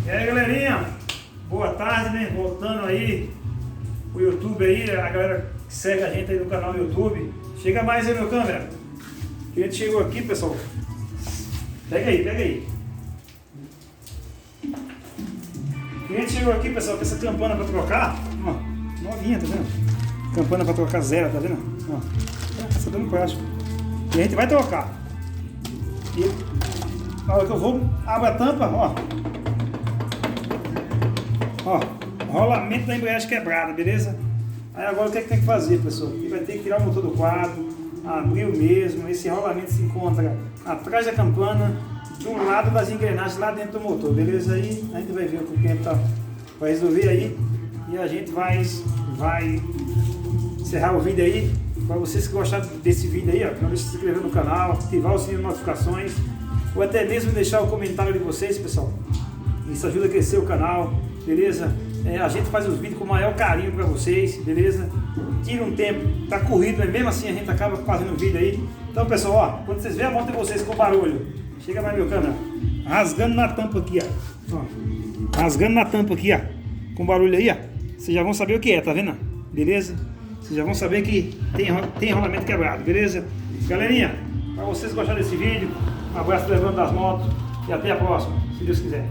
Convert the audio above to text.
E aí, galerinha, boa tarde, né? Voltando aí o YouTube aí, a galera que segue a gente aí no canal do YouTube. Chega mais aí, meu câmera. A gente chegou aqui, pessoal. Pega aí, pega aí. A gente chegou aqui, pessoal, com essa campana pra trocar. Ó, novinha, tá vendo? Campana pra trocar zero, tá vendo? Ó, essa dando plástico. E a gente vai trocar. E na hora que eu vou, abro a tampa, ó. Ó, rolamento da embreagem quebrada, beleza? Aí agora o que é que tem que fazer, pessoal? Vai ter que tirar o motor do quadro, abrir o mesmo. Esse rolamento se encontra atrás da campana, de um lado das engrenagens lá dentro do motor, beleza? Aí a gente vai ver o que o tempo tá, vai resolver aí. E a gente vai encerrar o vídeo aí. Para vocês que gostaram desse vídeo aí, ó, não deixe de se inscrever no canal, ativar o sininho de notificações, ou até mesmo deixar o comentário de vocês, pessoal. Isso ajuda a crescer o canal, beleza? A gente faz os vídeos com o maior carinho para vocês, beleza? Tira um tempo, tá corrido, mas mesmo assim a gente acaba fazendo o vídeo aí. Então, pessoal, ó, quando vocês verem a moto de vocês com barulho, chega mais meu câmera, rasgando na tampa aqui, ó. Rasgando na tampa aqui, ó, com barulho aí, ó. Vocês já vão saber o que é, tá vendo? Beleza? Vocês já vão saber que tem rolamento quebrado, beleza? Galerinha, para vocês gostarem desse vídeo, um abraço levando das motos e até a próxima, se Deus quiser.